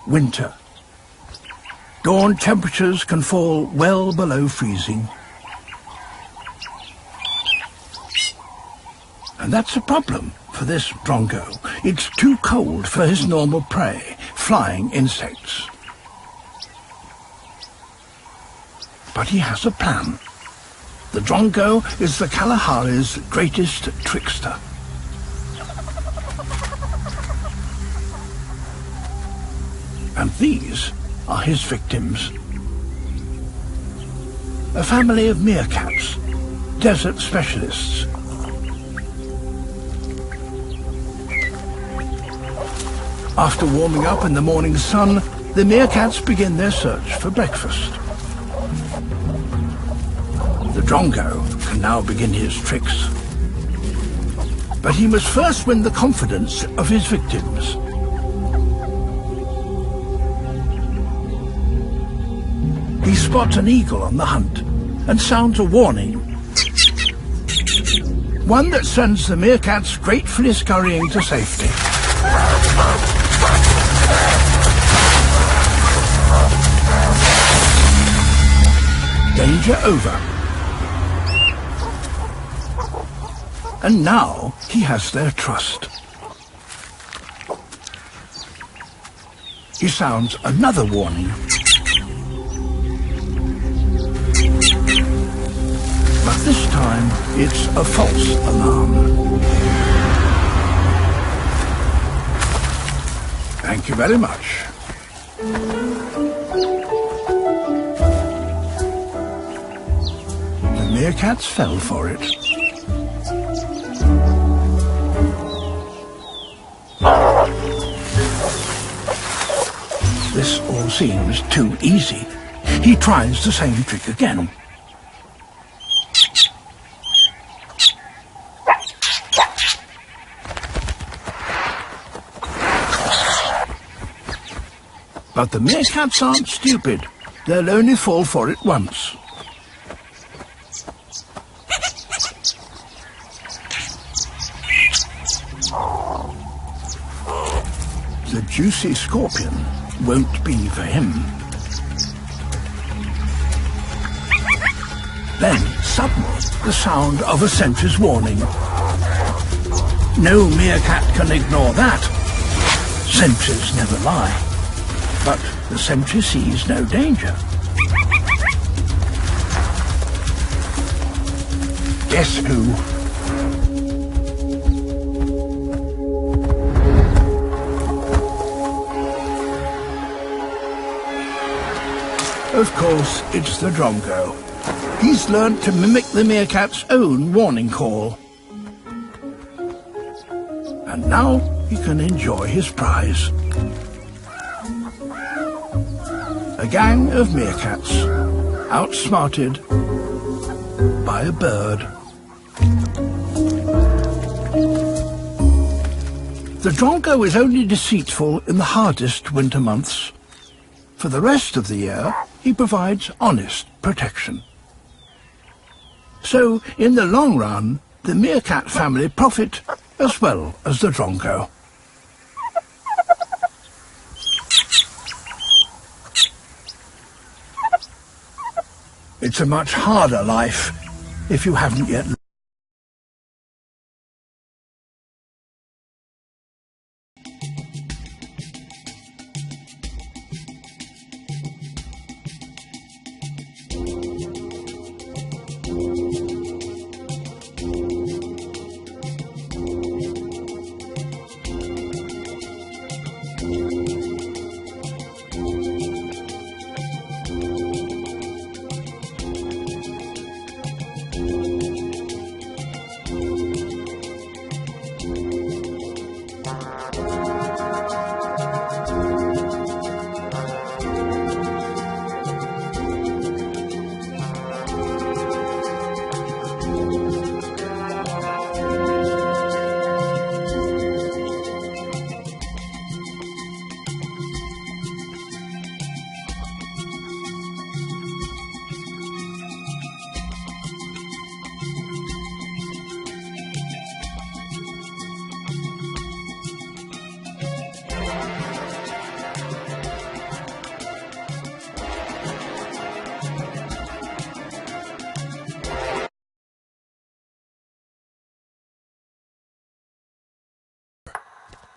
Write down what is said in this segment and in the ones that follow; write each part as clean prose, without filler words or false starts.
winter. Dawn temperatures can fall well below freezing. And that's a problem for this drongo. It's too cold for his normal prey, flying insects. But he has a plan. The drongo is the Kalahari's greatest trickster. And these are his victims. A family of meerkats, desert specialists. After warming up in the morning sun, the meerkats begin their search for breakfast. The drongo can now begin his tricks. But he must first win the confidence of his victims. He spots an eagle on the hunt and sounds a warning. One that sends the meerkats gratefully scurrying to safety. Danger over. And now he has their trust. He sounds another warning. But this time it's a false alarm. Thank you very much. The meerkats fell for it. This all seems too easy. He tries the same trick again. But the meerkats aren't stupid. They'll only fall for it once. The juicy scorpion won't be for him. Then, suddenly, the sound of a sentry's warning. No meerkat can ignore that. Sentries never lie. But the sentry sees no danger. Guess who? Of course, it's the drongo. He's learned to mimic the meerkat's own warning call. And now he can enjoy his prize. A gang of meerkats, outsmarted by a bird. The drongo is only deceitful in the hardest winter months. For the rest of the year, he provides honest protection. So, in the long run, the meerkat family profit as well as the drongo. It's a much harder life if you haven't yet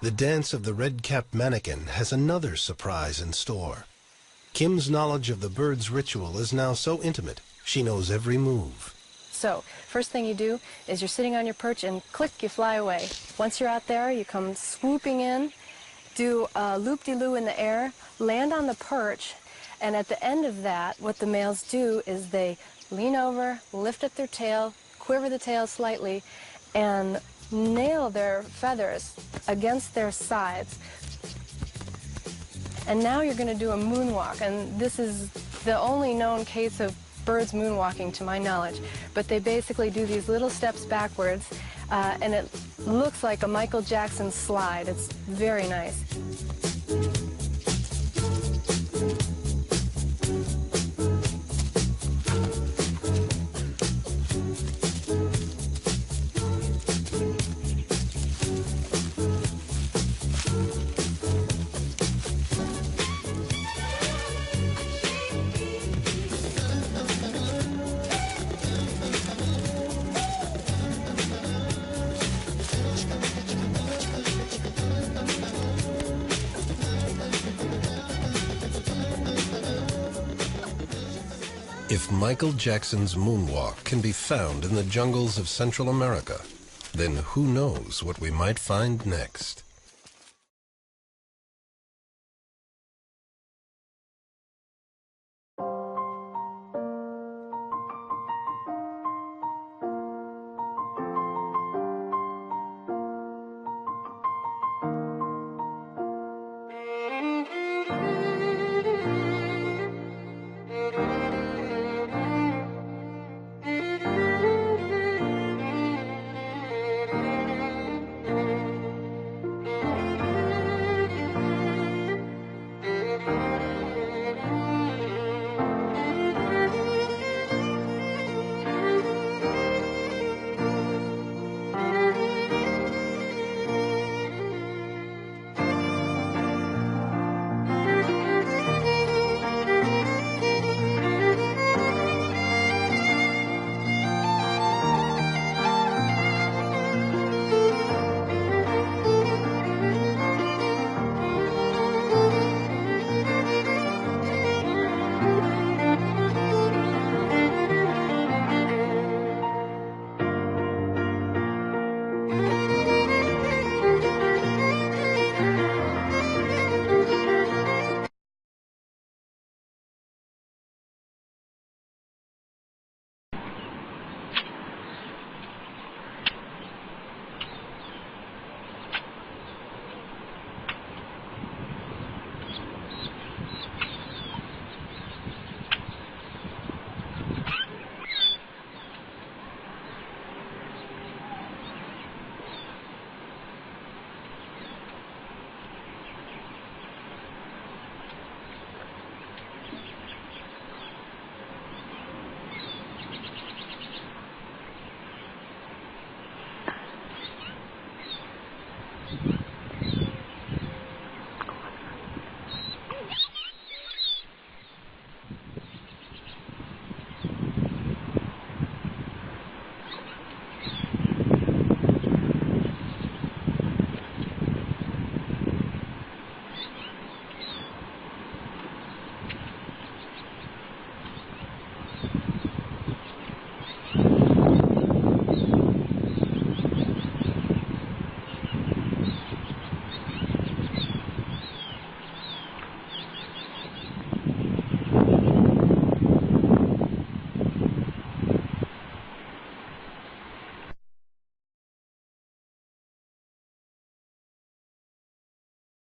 The dance of the red-capped mannequin has another surprise in store. Kim's knowledge of the bird's ritual is now so intimate, she knows every move. So, first thing you do is you're sitting on your perch and click, you fly away. Once you're out there, you come swooping in, do a loop-de-loo in the air, land on the perch, and at the end of that, what the males do is they lean over, lift up their tail, quiver the tail slightly, and nail their feathers against their sides. And now you're going to do a moonwalk, and this is the only known case of birds moonwalking to my knowledge. But they basically do these little steps backwards, and it looks like a Michael Jackson slide. It's very nice. If Michael Jackson's moonwalk can be found in the jungles of Central America, then who knows what we might find next?